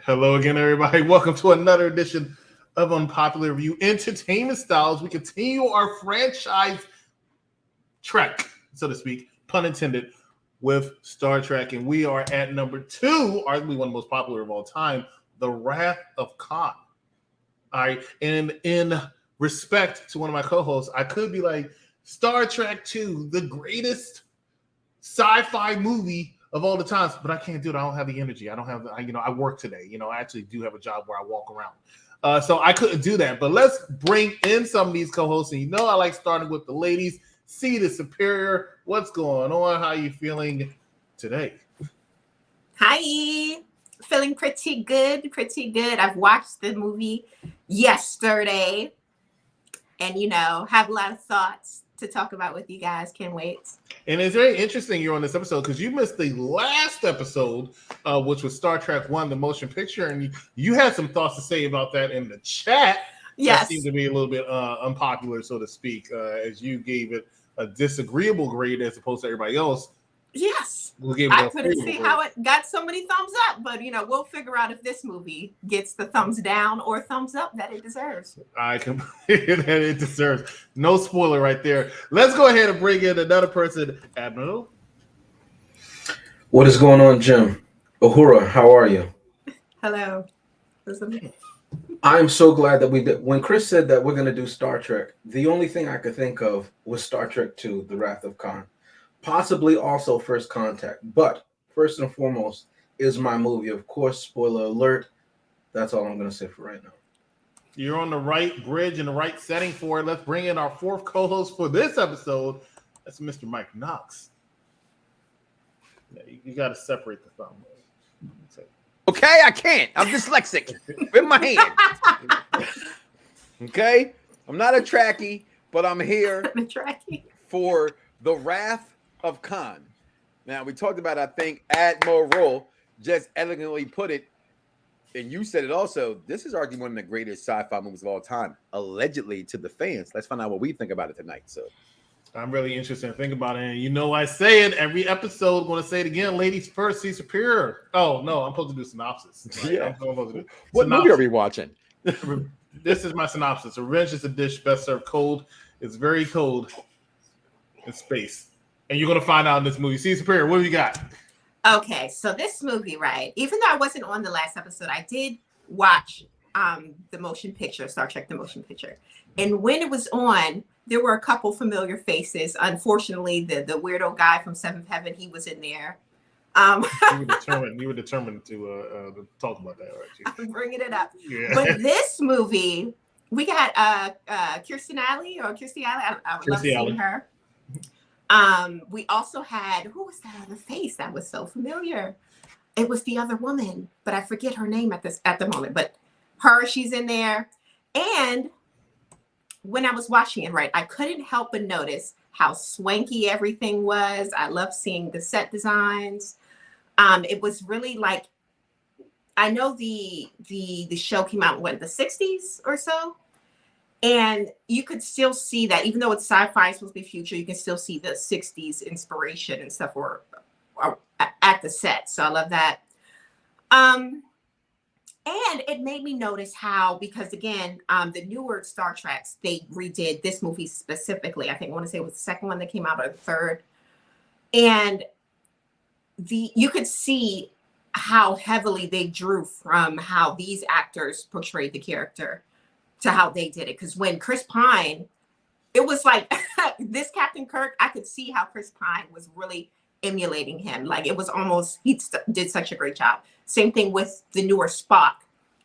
Hello again, everybody. Welcome to another edition of Unpopular Review Entertainment Styles. We continue our franchise trek, so to speak, pun intended, with Star Trek. And we are at number 2, arguably one of the most popular of all time, The Wrath of Khan. All right. And in respect to one of my co-hosts, I could be like, Star Trek 2, the greatest sci-fi movie of all the times, but I can't do it. I don't have the energy. I don't have, I work today. I actually do have a job where I walk around. So I couldn't do that. But let's bring in some of these co-hosts. And I like starting with the ladies. C the Superior. What's going on? How are you feeling today? Hi. Feeling pretty good. I've watched the movie yesterday and, have a lot of thoughts to talk about with you guys. Can't wait. And it's very interesting you're on this episode because you missed the last episode, which was Star Trek 1, the motion picture, and you had some thoughts to say about that in the chat. Yes. That seemed to be a little bit unpopular, so to speak, as you gave it a disagreeable grade as opposed to everybody else. Yes. I couldn't see how it got so many thumbs up, but we'll figure out if this movie gets the thumbs down or thumbs up that it deserves. It deserves. No spoiler right there. Let's go ahead and bring in another person. Admiral. What is going on, Jim? Uhura, how are you? Hello. I'm so glad that we did. When Chris said that we're going to do Star Trek, the only thing I could think of was Star Trek 2, The Wrath of Khan. Possibly also First Contact, but first and foremost is my movie. Of course, spoiler alert. That's all I'm going to say for right now. You're on the right bridge and the right setting for it. Let's bring in our fourth co-host for this episode. That's Mr. Mike Knox. Yeah, you got to separate the thumb. Okay, I can't. I'm dyslexic. In my hand. Okay, I'm not a Trekkie, but I'm here for The Wrath of Khan. Now, we talked about, I think, Admiral just elegantly put it, and you said it also, this is arguably one of the greatest sci-fi movies of all time, allegedly to the fans. Let's find out what we think about it tonight. So I'm really interested in thinking about it. And I say it every episode. I'm going to say it again. Ladies first, C Superior. Oh, no, I'm supposed to do synopsis. Right? Yeah. What movie are we watching? This is my synopsis. Revenge is a dish best served cold. It's very cold in space. And you're going to find out in this movie. C Superior, what do you got? Okay, so this movie, right? Even though I wasn't on the last episode, I did watch the motion picture, Star Trek, the motion picture. And when it was on, there were a couple familiar faces. Unfortunately, the weirdo guy from Seventh Heaven, he was in there. You were determined to talk about that, right? I'm bringing it up. Yeah. But this movie, we got Kirstie Alley. I love seeing her. We also had, who was that other face that was so familiar? It was the other woman, but I forget her name at the moment. But she's in there. And when I was watching it, right, I couldn't help but notice how swanky everything was. I love seeing the set designs. It was really like, I know the show came out in the 60s or so. And you could still see that, even though it's sci-fi, it's supposed to be future, you can still see the 60s inspiration and stuff were at the set. So I love that. And it made me notice how, because again, the newer Star Treks, they redid this movie specifically. I want to say it was the second one that came out or the third. And you could see how heavily they drew from how these actors portrayed the character to how they did it. Because when Chris Pine, it was like this Captain Kirk, I could see how Chris Pine was really emulating him. Like it was almost, he did such a great job. Same thing with the newer Spock,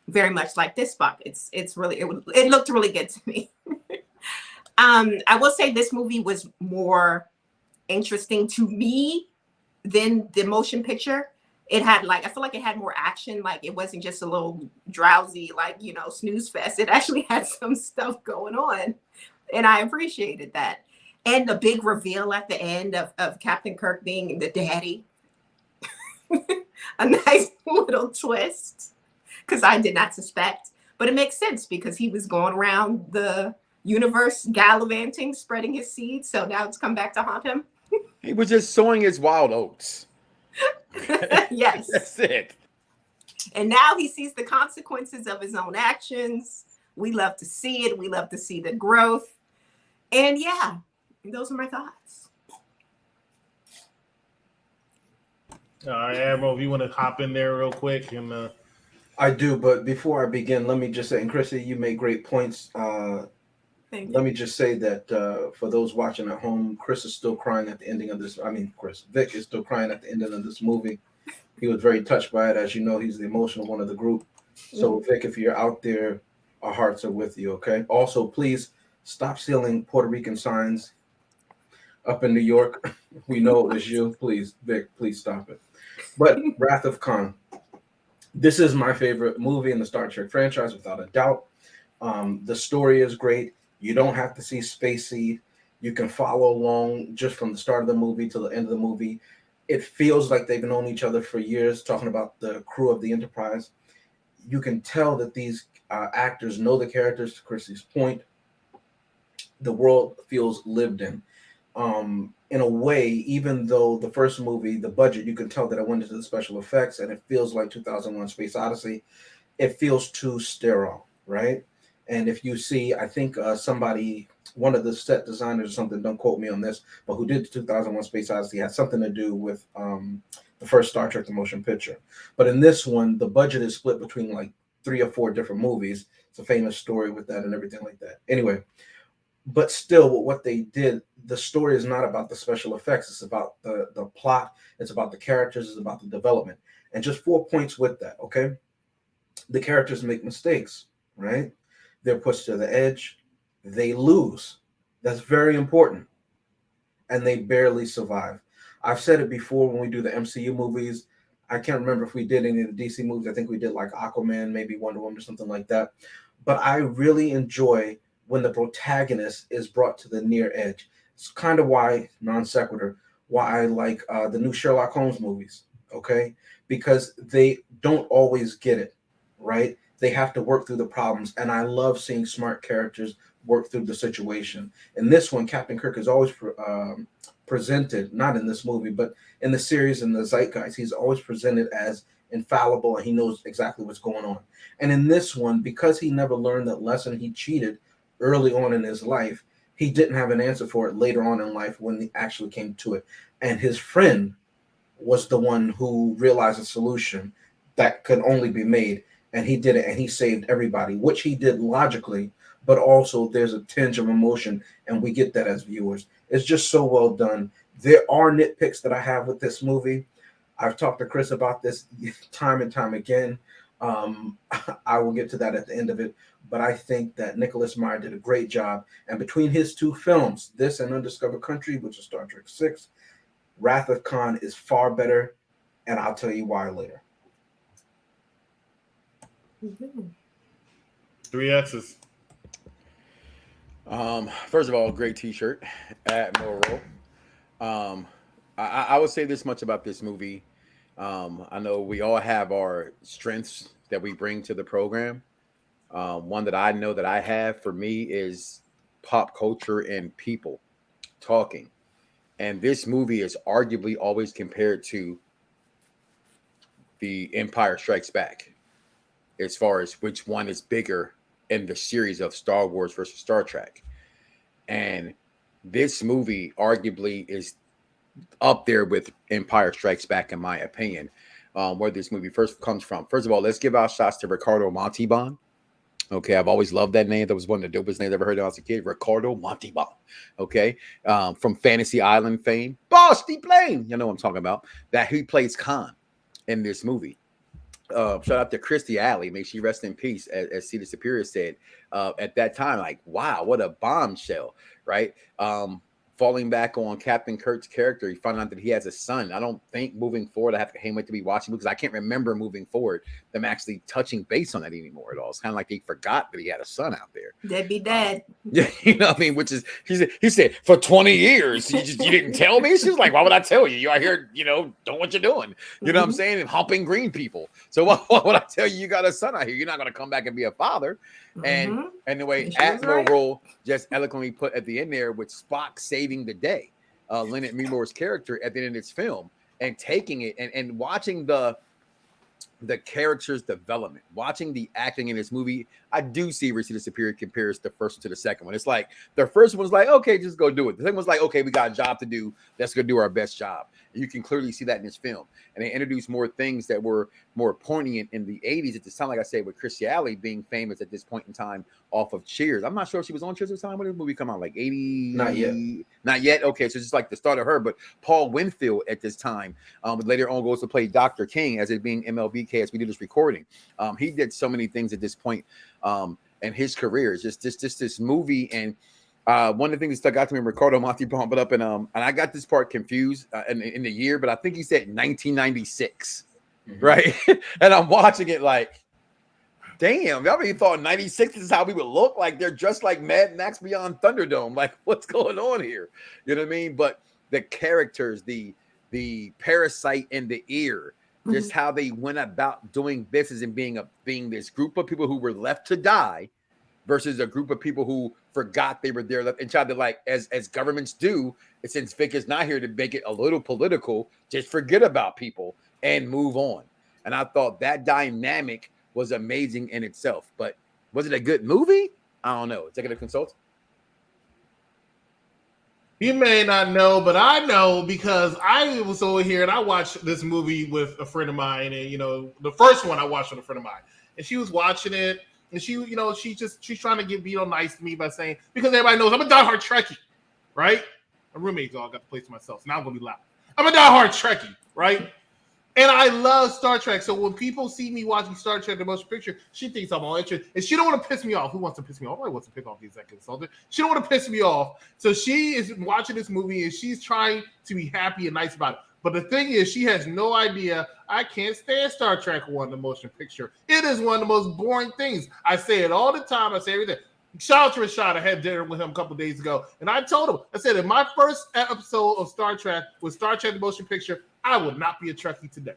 very much like this Spock. It looked really good to me. I will say this movie was more interesting to me than the motion picture. It had I feel like it had more action. Like it wasn't just a little drowsy, snooze fest. It actually had some stuff going on. And I appreciated that. And the big reveal at the end of Captain Kirk being the daddy. A nice little twist. Because I did not suspect. But it makes sense because he was going around the universe gallivanting, spreading his seeds. So now it's come back to haunt him. He was just sowing his wild oats. Yes. That's it. And now he sees the consequences of his own actions. We love to see it. We love to see the growth. And yeah, those are my thoughts. All right, Admiral, if you want to hop in there real quick. And I do, but before I begin, let me just say, and Chrissy, you made great points. Let me just say that for those watching at home, Chris is still crying at the ending of this. Vic is still crying at the ending of this movie. He was very touched by it. As you know, he's the emotional one of the group. So, Vic, if you're out there, our hearts are with you, okay? Also, please stop stealing Puerto Rican signs up in New York. We know it was you. Please, Vic, please stop it. But Wrath of Khan. This is my favorite movie in the Star Trek franchise, without a doubt. The story is great. You don't have to see Space Seed. You can follow along just from the start of the movie to the end of the movie. It feels like they've known each other for years, talking about the crew of the Enterprise. You can tell that these actors know the characters, to Chrissy's point. The world feels lived in. In a way, even though the first movie, the budget, you can tell that it went into the special effects and it feels like 2001 Space Odyssey, it feels too sterile, right? And if you see, I think one of the set designers or something, don't quote me on this, but who did the 2001 Space Odyssey had something to do with the first Star Trek, the motion picture. But in this one, the budget is split between like 3 or 4 different movies. It's a famous story with that and everything like that. Anyway, but still, what they did, the story is not about the special effects. It's about the plot. It's about the characters. It's about the development. And just 4 points with that, okay? The characters make mistakes, right? They're pushed to the edge. They lose. That's very important. And they barely survive. I've said it before when we do the MCU movies. I can't remember if we did any of the DC movies. I think we did like Aquaman, maybe Wonder Woman or something like that. But I really enjoy when the protagonist is brought to the near edge. It's kind of why, non sequitur, why I like the new Sherlock Holmes movies, okay? Because they don't always get it, right? They have to work through the problems, and I love seeing smart characters work through the situation. In this one, Captain Kirk is always presented, not in this movie, but in the series and the zeitgeist, he's always presented as infallible, and he knows exactly what's going on. And in this one, because he never learned that lesson, he cheated early on in his life. He didn't have an answer for it later on in life when he actually came to it. And his friend was the one who realized a solution that could only be made. And he did it, and he saved everybody, which he did logically, but also there's a tinge of emotion, and we get that as viewers. It's just so well done. There are nitpicks that I have with this movie. I've talked to Chris about this time and time again. I will get to that at the end of it, but I think that Nicholas Meyer did a great job. And between his 2 films, this and Undiscovered Country, which is Star Trek 6, Wrath of Khan is far better, and I'll tell you why later. 3 X's. First of all, great T-shirt at Moro. I would say this much about this movie. I know we all have our strengths that we bring to the program. One that I know that I have for me is pop culture and people talking. And this movie is arguably always compared to The Empire Strikes Back, as far as which one is bigger in the series of Star Wars versus Star Trek. And this movie arguably is up there with Empire Strikes Back, in my opinion, where this movie first comes from. First of all, let's give out shots to Ricardo Montalban. Okay, I've always loved that name. That was one of the dopest names I ever heard when I was a kid. Ricardo Montalban. Okay, from Fantasy Island fame. Boss, the plane. You know what I'm talking about. That he plays Khan in this movie. Shout out to Kirstie Alley. May she rest in peace, as Cedar Superior said. At that time, like, wow, what a bombshell, right? Falling back on Captain Kirk's character, you find out that he has a son. I don't think moving forward, I can't wait to be watching because I can't remember moving forward them actually touching base on that anymore at all. It's kind of like they forgot that he had a son out there. They'd be dead. Yeah, you know what I mean? Which is, he said, for 20 years, you didn't tell me? She was like, why would I tell you? You out here, doing what you're doing. You know what I'm saying? And humping green people. So why would I tell you got a son out here? You're not going to come back and be a father. And the way Admiral just eloquently put at the end there with Spock saving the day, Leonard Nimoy's character at the end of this film, and taking it and watching the the character's development, watching the acting in this movie, I do see where the superior compares the first one to the second one. It's like the first one's like, okay, just go do it. The second one's like, okay, we got a job to do. Let's go do our best job. And you can clearly see that in this film. And they introduced more things that were more poignant in the 80s at this time. Like I said, with Kirstie Alley being famous at this point in time off of Cheers. I'm not sure if she was on Cheers at the time. When did the movie come out? Like 80? Not yet. Not yet. Okay, so it's just like the start of her. But Paul Winfield at this time, later on goes to play Dr. King as it being MLBK as we do this recording. He did so many things at this point in his career. It's just this movie. And one of the things that stuck out to me, Ricardo Monti brought it up, and I got this part confused in the year, but I think he said 1996, right? And I'm watching it like, damn, I really thought 96 is how we would look. Like they're just like Mad Max Beyond Thunderdome. Like what's going on here? You know what I mean? But the characters, the parasite in the ear, just how they went about doing business and being this group of people who were left to die versus a group of people who forgot they were there and tried to, like, as governments do, and since Vic is not here to make it a little political, just forget about people and move on. And I thought that dynamic was amazing in itself. But was it a good movie? I don't know. Executive consult. You may not know, but I know because I was over here and I watched this movie with a friend of mine. And, the first one I watched with a friend of mine. And she was watching it. And she, she's trying to be nice to me by saying, because everybody knows I'm a diehard Trekkie, right? My roommates all got the place to myself. So now I'm going to be loud. I'm a diehard Trekkie, right? And I love Star Trek. So when people see me watching Star Trek, the motion picture, she thinks I'm all interested. And she don't want to piss me off. Who wants to piss me off? Nobody wants to piss off the executive consultant. She don't want to piss me off. So she is watching this movie and she's trying to be happy and nice about it. But the thing is, she has no idea I can't stand Star Trek 1, the motion picture. It is one of the most boring things. I say it all the time. I say everything. Shout out to Rashad. I had dinner with him a couple of days ago. And I told him, I said, in my first episode of Star Trek was Star Trek, the motion picture, I would not be a Trekkie today.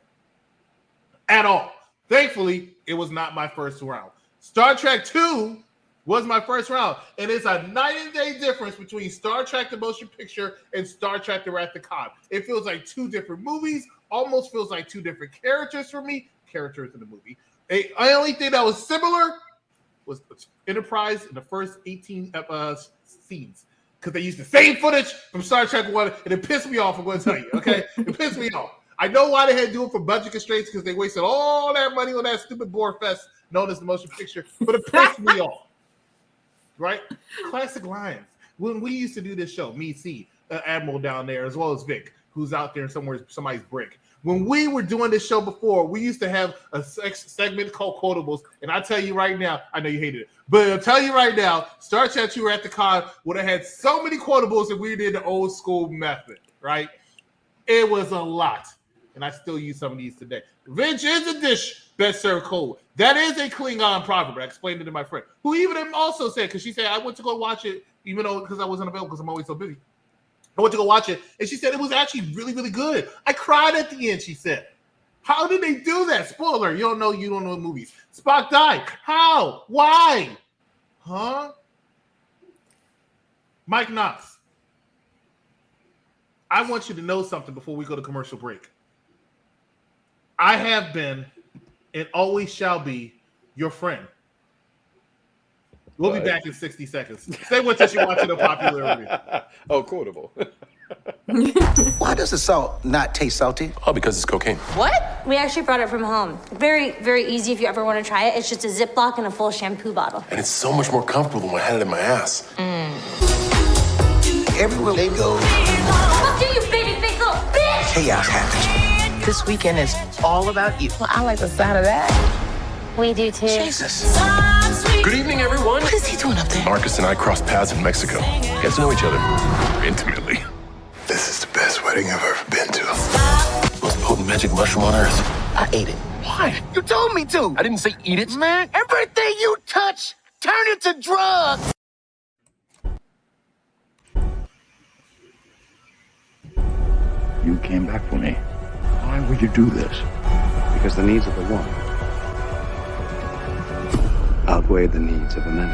At all. Thankfully, it was not my first round. Star Trek 2 was my first round. And it's a night and day difference between Star Trek, the motion picture, and Star Trek, the Wrath of Khan. It feels like two different movies. Almost feels like two different characters for me. Characters in the movie. The only thing that was similar was Enterprise in the first 18 scenes. Because they used the same footage from Star Trek 1, and it pissed me off, I'm going to tell you, okay? It pissed me off. I know why they had to do it for budget constraints, because they wasted all that money on that stupid Boar Fest known as the motion picture, but it pissed me off. Right? Classic lines. When we used to do this show, me, C, Admiral down there, as well as Vic, who's out there somewhere, somebody's brick. When we were doing this show before, we used to have a segment called Quotables, and I tell you right now, I know you hated it, but I'll tell you right now, Star Trek 2 at the Con would have had so many quotables if we did the old school method, right? It was a lot, and I still use some of these today. Revenge is a dish best served cold. That is a Klingon proverb. I explained it to my friend, who even also said, because she said, I went to go watch it, even though, because I wasn't available because I'm always so busy. I went to go watch it, and she said it was actually really, really good. I cried at the end, she said. How did they do that? Spoiler, you don't know movies. Spock died. How? Why? Huh? Mike Knox, I want you to know something before we go to commercial break. I have been and always shall be your friend. We'll be back in 60 seconds. Stay with us. You're watching the popular review. Oh, quotable. Why does the salt not taste salty? Oh, because it's cocaine. What? We actually brought it from home. Very, very easy if you ever want to try it. It's just a Ziploc and a full shampoo bottle. And it's so much more comfortable than when I had it in my ass. Everywhere they go, Fuck you, baby big little bitch! chaos happens. This weekend is all about you. Well, I like the sound of that. We do too. Jesus. Good evening, everyone. What is he doing up there? Marcus and I crossed paths in Mexico. Get to know each other intimately. This is the best wedding I've ever been to. Most potent magic mushroom on earth. I ate it. Why? You told me to. I didn't say eat it. Man, everything you touch, turn it to drugs. You came back for me. Why would you do this? Because the needs of the one outweigh the needs of the many.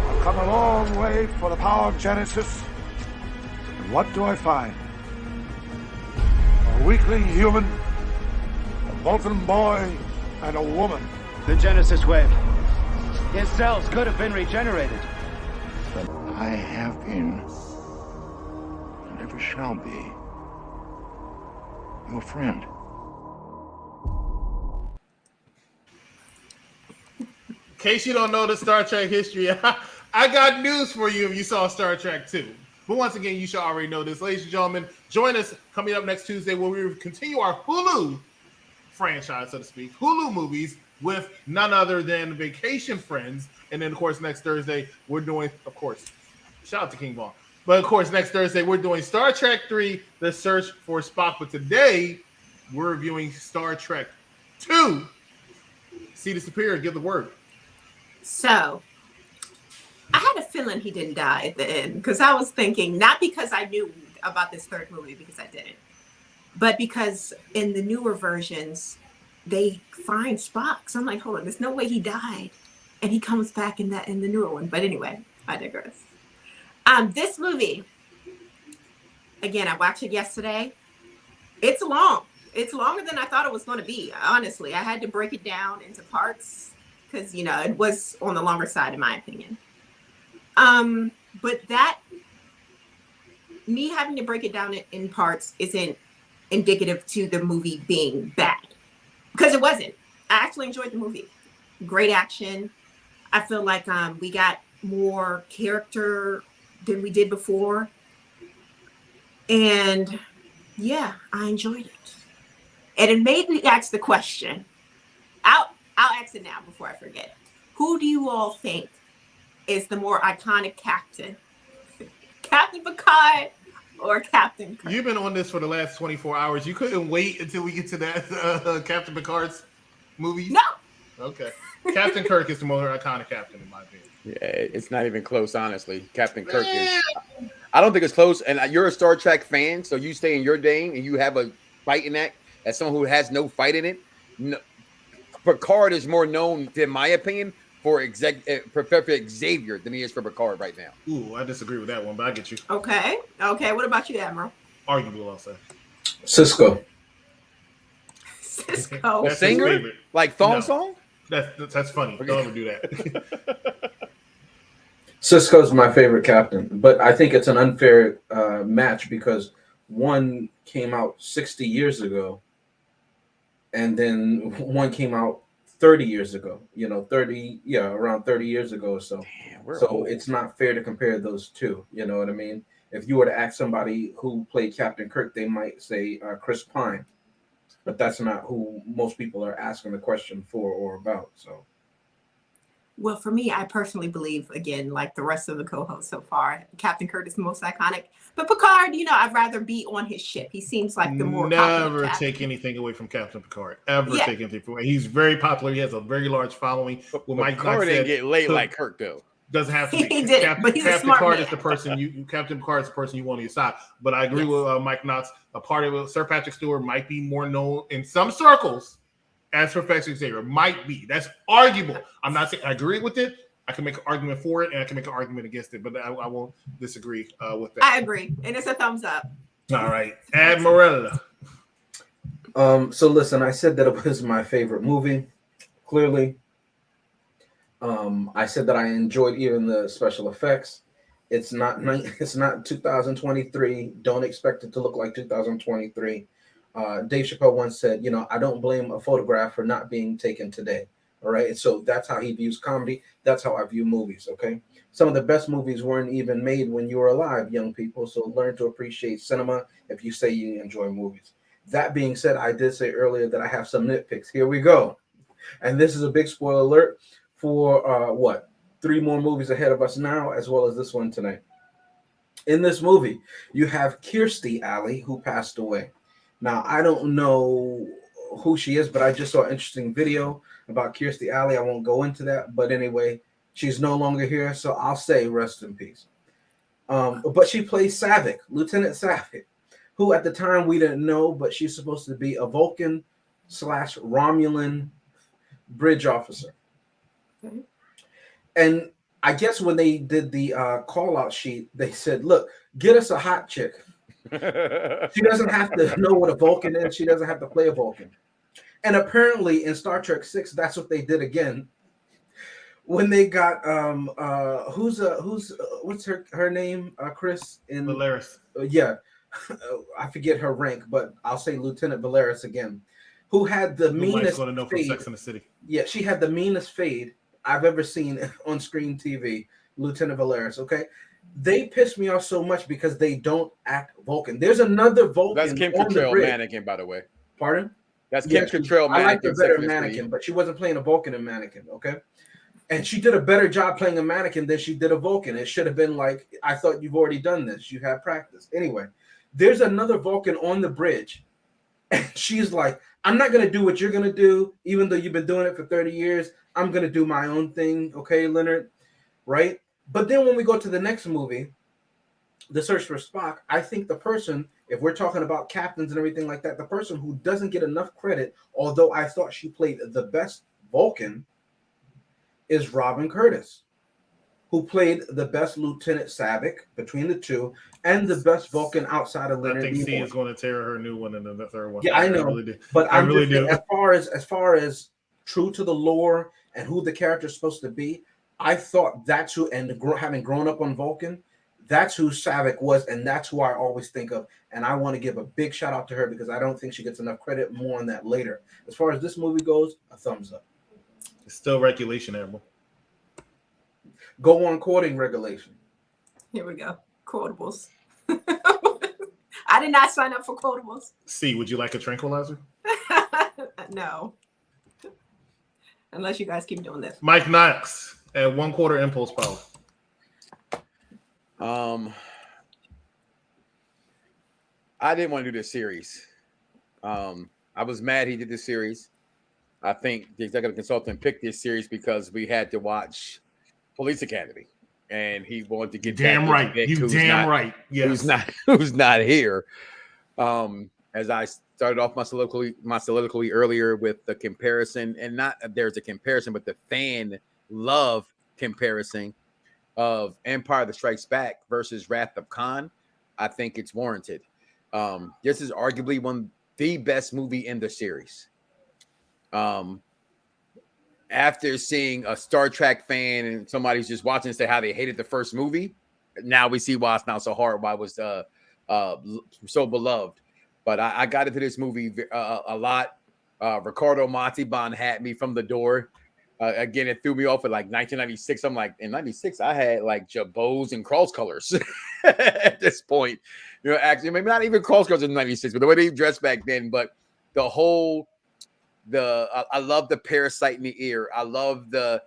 I've come a long way for the power of Genesis. And what do I find? A weakling human, a Vulcan boy, and a woman. The Genesis wave. His cells could have been regenerated. But I have been, and ever shall be, your friend. In case you don't know the Star Trek history, I got news for you if you saw Star Trek 2. But once again, you should already know this. Ladies and gentlemen, join us coming up next Tuesday where we continue our Hulu franchise, so to speak, Hulu movies with none other than Vacation Friends. And then, of course, next Thursday, we're doing, of course, shout out to King Ball. But, of course, next Thursday, we're doing Star Trek 3, The Search for Spock. But today, we're reviewing Star Trek 2. See the Superior, give the word. So, I had a feeling he didn't die at the end because I was thinking, not because I knew about this third movie, because I didn't, but because in the newer versions, they find Spock. So I'm like, hold on, there's no way he died. And he comes back in the newer one. But anyway, I digress. This movie, again, I watched it yesterday. It's long. It's longer than I thought it was going to be. Honestly, I had to break it down into parts because, you know, it was on the longer side, in my opinion. But that, me having to break it down in parts isn't indicative to the movie being bad, because it wasn't. I actually enjoyed the movie. Great action. I feel like we got more character than we did before. And yeah, I enjoyed it. And it made me ask the question. I'll ask it now before I forget. Who do you all think is the more iconic captain? Captain Picard or Captain Kirk? You've been on this for the last 24 hours. You couldn't wait until we get to that Captain Picard's movie? No. Okay. Captain Kirk is the more iconic captain, in my opinion. Yeah, it's not even close, honestly. Captain Kirk is. I don't think it's close. And you're a Star Trek fan, so you stay in your lane and you have a fight in that. As someone who has no fight in it, no, Picard is more known, in my opinion, for Professor Xavier than he is for Picard right now. Ooh, I disagree with that one, but I get you. Okay. What about you, Admiral? Arguable, I'll say. Cisco. Cisco. A singer? Like thong song? That's funny. Don't ever do that. Cisco's my favorite captain, but I think it's an unfair match because one came out 60 years ago and then one came out 30 years ago, around 30 years ago or so. Damn, so it's not fair to compare those two. You know what I mean? If you were to ask somebody who played Captain Kirk, they might say Chris Pine, but that's not who most people are asking the question for or about. So, well, for me, I personally believe, again, like the rest of the co-hosts so far, Captain Kirk is the most iconic. But Picard, I'd rather be on his ship. He seems like the more never take anything away from Captain Picard. Take anything away. He's very popular. He has a very large following. Well, Picard didn't get laid like Kirk, though. Doesn't have to be. He did, but he's a smart man. Captain Picard is the person you want on your side. But I agree with Mike Knox. A part of it, Sir Patrick Stewart might be more known in some circles as Professor Xavier. Might be. That's arguable. I'm not saying I agree with it. I can make an argument for it and I can make an argument against it, but I won't disagree with that. I agree, and it's a thumbs up. All right, Admiral. So listen, I said that it was my favorite movie. Clearly, I said that I enjoyed even the special effects. It's not 2023. Don't expect it to look like 2023. Dave Chappelle once said, I don't blame a photograph for not being taken today. All right. So that's how he views comedy. That's how I view movies. Okay. Some of the best movies weren't even made when you were alive, young people. So learn to appreciate cinema if you say you enjoy movies. That being said, I did say earlier that I have some nitpicks. Here we go. And this is a big spoiler alert for 3 more movies ahead of us now, as well as this one tonight. In this movie, you have Kirstie Alley, who passed away. Now, I don't know who she is, but I just saw an interesting video about Kirstie Alley. I won't go into that, but anyway, she's no longer here, so I'll say rest in peace. But she plays Saavik, Lieutenant Saavik, who at the time we didn't know, but she's supposed to be a Vulcan/Romulan bridge officer. Okay. And I guess when they did the call-out sheet, they said, look, get us a hot chick. She doesn't have to know what a Vulcan is. She doesn't have to play a Vulcan. And apparently in Star Trek 6, that's what they did again. When they got what's her name? Chris in Valeris. I forget her rank, but I'll say Lieutenant Valeris again, who had the meanest going to know from Sex and the City. Yeah, she had the meanest fade I've ever seen on screen TV. Lieutenant Valeris. Okay, they piss me off so much because they don't act Vulcan. There's another Vulcan. That's Kim Cattrall Mannequin, by the way. Pardon? That's Kim Cattrall Mannequin. I like the better Mannequin, but she wasn't playing a Vulcan in Mannequin. Okay. And she did a better job playing a Mannequin than she did a Vulcan. It should have been like, I thought you've already done this. You have practice. Anyway, there's another Vulcan on the bridge. And she's like, I'm not going to do what you're going to do, even though you've been doing it for 30 years. I'm going to do my own thing. Okay, Leonard? Right? But then when we go to the next movie, The Search for Spock, I think the person, if we're talking about captains and everything like that, the person who doesn't get enough credit, although I thought she played the best Vulcan, is Robin Curtis, who played the best Lieutenant Saavik between the two, and the best Vulcan outside of Leonard. I think C is going to tear her new one and then the third one. Yeah, I know, really do. But I really do. As far as true to the lore and who the character is supposed to be, I thought that's who. And having grown up on Vulcan, that's who Saavik was, and that's who I always think of. And I want to give a big shout out to her because I don't think she gets enough credit. More on that later. As far as this movie goes, a thumbs up. It's still regulation, Admiral. Go on quoting regulation. Here we go. Quotables. I did not sign up for quotables. C, would you like a tranquilizer? No. Unless you guys keep doing this. Mike Knox at 1/4 impulse power. I didn't want to do this series. I was mad he did this series. I think the executive consultant picked this series because we had to watch Police Academy, and he wanted to get damn right. You damn right. Yes. Who's not here. As I started off my soliloquy earlier with the comparison, and not there's a comparison, but the fan love comparison of Empire that Strikes Back versus Wrath of Khan. I think it's warranted. This is arguably the best movie in the series. After seeing a Star Trek fan and somebody's just watching and say how they hated the first movie, now we see why it's not so hard, why it was so beloved. But I got into this movie a lot. Ricardo Montalban had me from the door. Again, it threw me off at like 1996. I'm like, in 96, I had like jabots and cross colors at this point. You know, actually, maybe not even cross colors in 96, but the way they dressed back then. But the whole, I love the parasite in the ear. I love the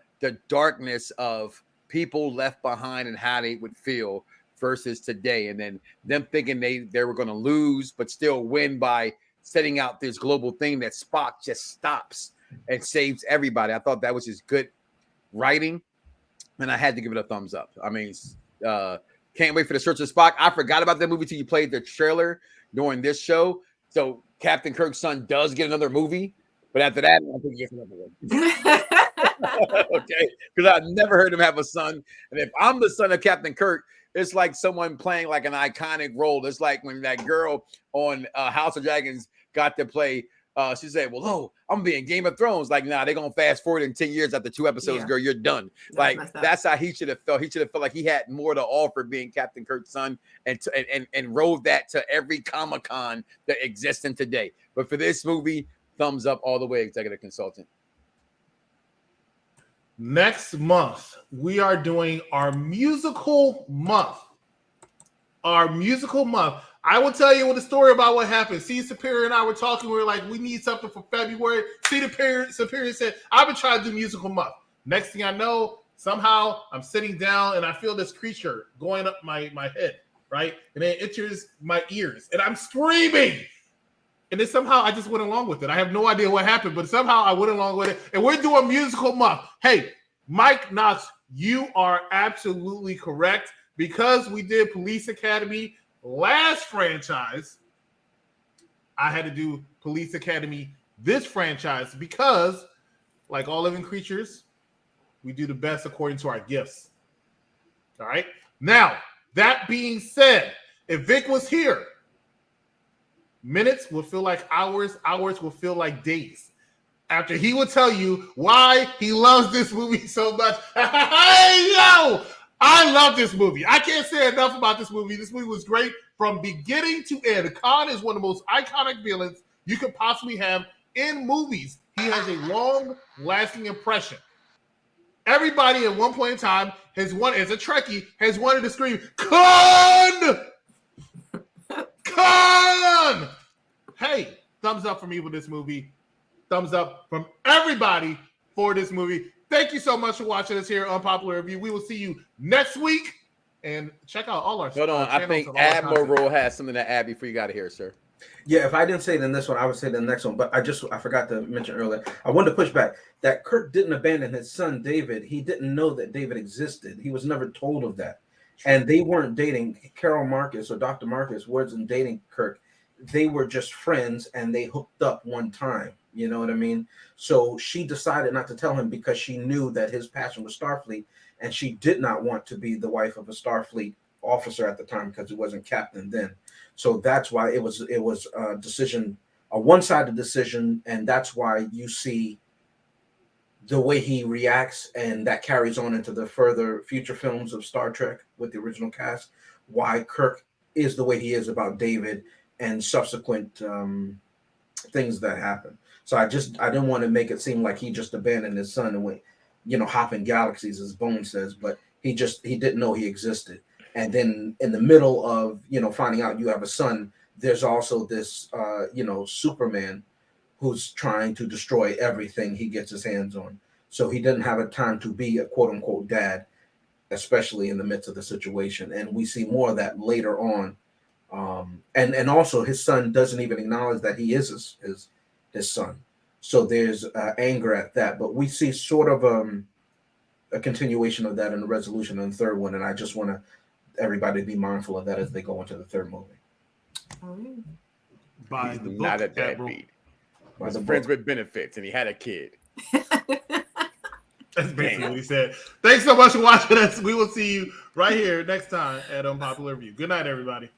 darkness of people left behind and how they would feel versus today. And then them thinking they were going to lose, but still win by setting out this global thing that Spock just stops and saves everybody. I thought that was just good writing, and I had to give it a thumbs up. I mean, can't wait for the Search of Spock. I forgot about that movie till you played the trailer during this show. So Captain Kirk's son does get another movie, but after that, I think he gets another one. Okay, because I've never heard him have a son, and if I'm the son of Captain Kirk, it's like someone playing like an iconic role. It's like when that girl on House of Dragons got to play. She said, well, I'm going to be in Game of Thrones. Like, nah, they're going to fast forward in 10 years after 2 episodes, girl, you're done. That's how he should have felt. He should have felt like he had more to offer being Captain Kirk's son and rode that to every Comic-Con that exists in today. But for this movie, thumbs up all the way, executive consultant. Next month, we are doing our musical month. I will tell you the story about what happened. C. Superior and I were talking. We were like, we need something for February. C. Superior said, I've been trying to do musical month. Next thing I know, somehow I'm sitting down and I feel this creature going up my head, right? And then it enters my ears and I'm screaming. And then somehow I just went along with it. I have no idea what happened, but somehow I went along with it. And we're doing musical month. Hey, Mike Knox, you are absolutely correct. Because we did Police Academy last franchise, I had to do Police Academy this franchise because, like all living creatures, we do the best according to our gifts. All right? Now, that being said, if Vic was here, minutes will feel like hours, hours will feel like days. After he will tell you why he loves this movie so much. Hey, yo! I love this movie. I can't say enough about this movie. This movie was great from beginning to end. Khan is one of the most iconic villains you could possibly have in movies. He has a long-lasting impression. Everybody at one point in time has wanted, as a Trekkie, has wanted to scream, Khan! Khan! Hey, thumbs up for me for this movie. Thumbs up from everybody for this movie. Thank you so much for watching us here on Unpopular Review. We will see you next week. And check out all our Hold on, I think Admiral has something to add before you got here, sir. Yeah, if I didn't say it in this one, I would say it in the next one. But I forgot to mention earlier. I wanted to push back that Kirk didn't abandon his son David. He didn't know that David existed. He was never told of that. And they weren't dating. Carol Marcus or Dr. Marcus wasn't dating Kirk. They were just friends and they hooked up one time. You know what I mean? So she decided not to tell him because she knew that his passion was Starfleet, and she did not want to be the wife of a Starfleet officer at the time because it wasn't captain then. So that's why it was a decision, a one-sided decision, and that's why you see the way he reacts, and that carries on into the further future films of Star Trek with the original cast, why Kirk is the way he is about David and subsequent things that happen. So I didn't want to make it seem like he just abandoned his son and went, hopping galaxies, as Bone says, but he didn't know he existed. And then in the middle of, finding out you have a son, there's also this, Superman who's trying to destroy everything he gets his hands on. So he didn't have a time to be a quote unquote dad, especially in the midst of the situation. And we see more of that later on. And also his son doesn't even acknowledge that he is his son. So there's anger at that, but we see sort of a continuation of that in the resolution in the third one. And I just want everybody to be mindful of that as they go into the third movie. By the book, not a deadbeat. He was friends with benefits and he had a kid. That's basically what he said. Thanks so much for watching us. We will see you right here next time at Unpopular Review. Good night, everybody.